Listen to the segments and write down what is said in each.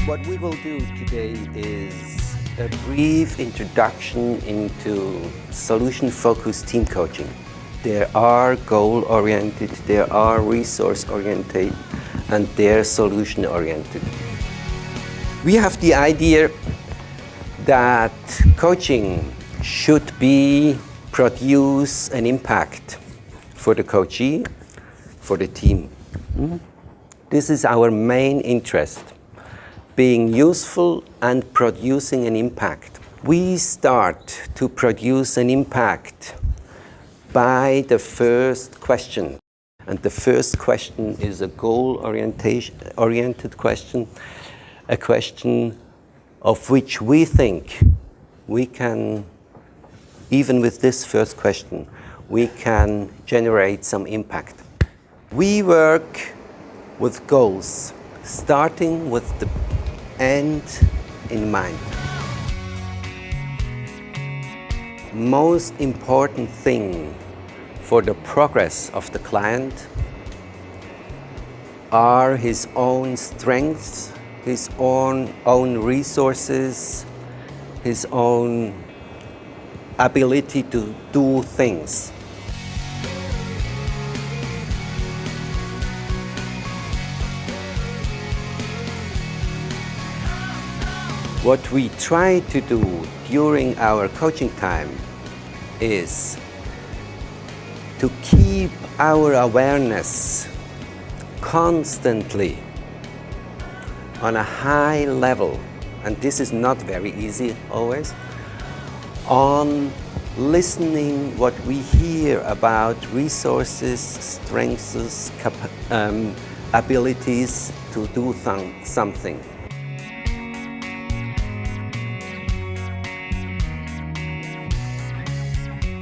What we will do today is a brief introduction into solution-focused team coaching. There are goal-oriented, there are resource-oriented, and they're solution-oriented. We have the idea that coaching should produce an impact for the coachee, for the team. This is our main interest, being useful and producing an impact. We start to produce an impact by the first question. And the first question is a goal-oriented question, a question of which we think we can, even with this first question, we can generate some impact. We work with goals, starting with the end in mind. Most important thing for the progress of the client are his own strengths, his own resources, his own ability to do things. What we try to do during our coaching time is to keep our awareness constantly on a high level, and this is not very easy always, on listening what we hear about resources, strengths, abilities to do something.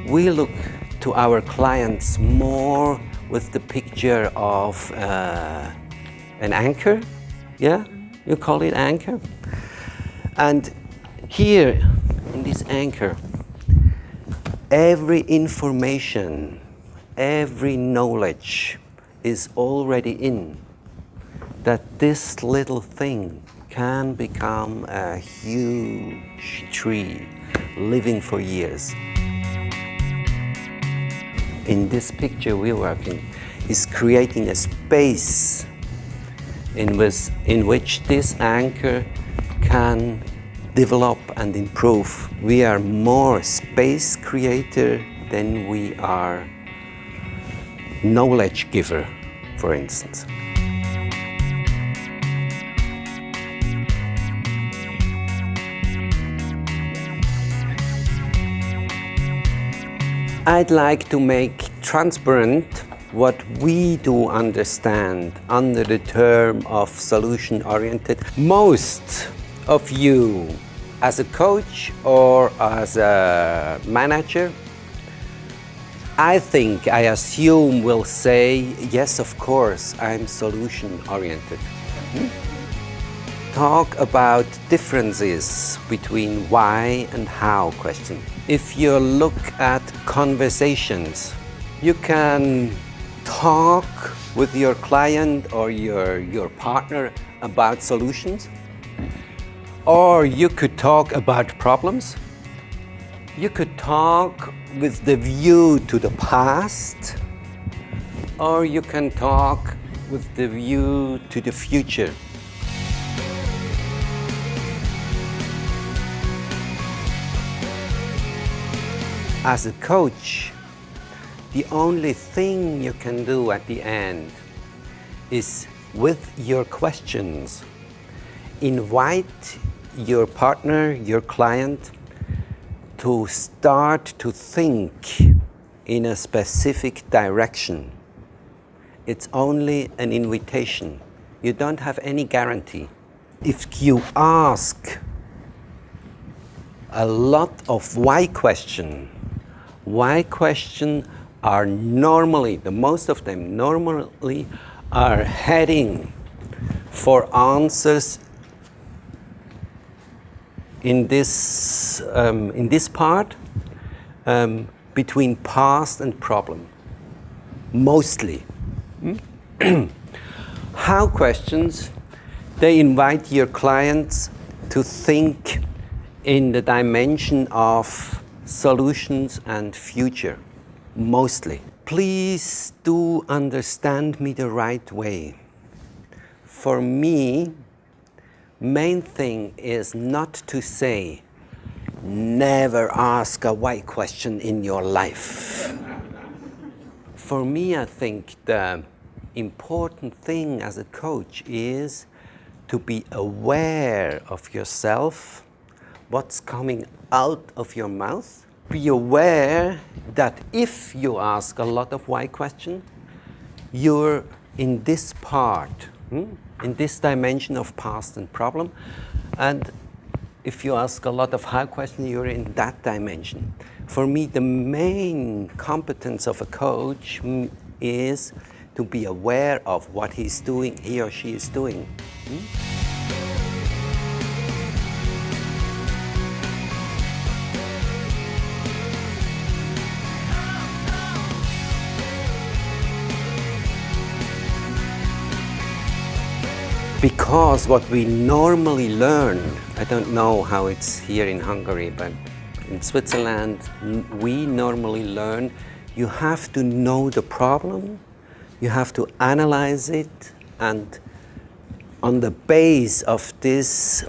We look to our clients more with the picture of an anchor, yeah? You call it anchor? And here, in this anchor, every information, every knowledge is already in, that this little thing can become a huge tree living for years. In this picture we're working is creating a space in which this anchor can develop and improve. We are more space creator than we are knowledge giver, for instance. I'd like to make transparent what we do understand under the term of solution-oriented. Most of you, as a coach or as a manager, I assume will say, yes, of course, I'm solution-oriented. Talk about differences between why and how question. If you look at conversations, you can talk with your client or your partner about solutions, or you could talk about problems. You could talk with the view to the past, or you can talk with the view to the future. As a coach, the only thing you can do at the end is, with your questions, invite your partner, your client, to start to think in a specific direction. It's only an invitation. You don't have any guarantee. If you ask a lot of why questions are normally, the most of them normally are heading for answers in this part between past and problem, mostly. How questions They invite your clients to think in the dimension of solutions and future, mostly. Please do understand me the right way. For me, main thing is not to say, never ask a why question in your life. For me, I think the important thing as a coach is to be aware of yourself, what's coming out of your mouth. Be aware that if you ask a lot of why questions, you're in this part, in this dimension of past and problem. And if you ask a lot of how questions, you're in that dimension. For me, the main competence of a coach is to be aware of what he's doing, he or she is doing. Because what we normally learn, I don't know how it's here in Hungary, but in Switzerland, we normally learn you have to know the problem, you have to analyze it, and on the base of this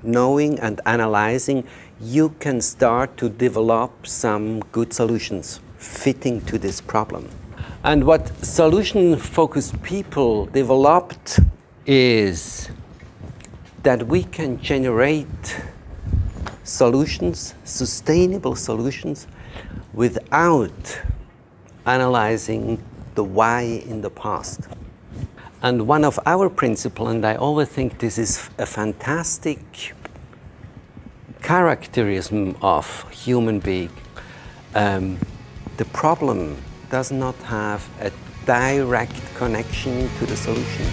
knowing and analyzing, you can start to develop some good solutions fitting to this problem. And what solution-focused people developed is that we can generate solutions, sustainable solutions, without analyzing the why in the past. And one of our principles, and I always think this is a fantastic characterism of human being, the problem does not have a direct connection to the solution.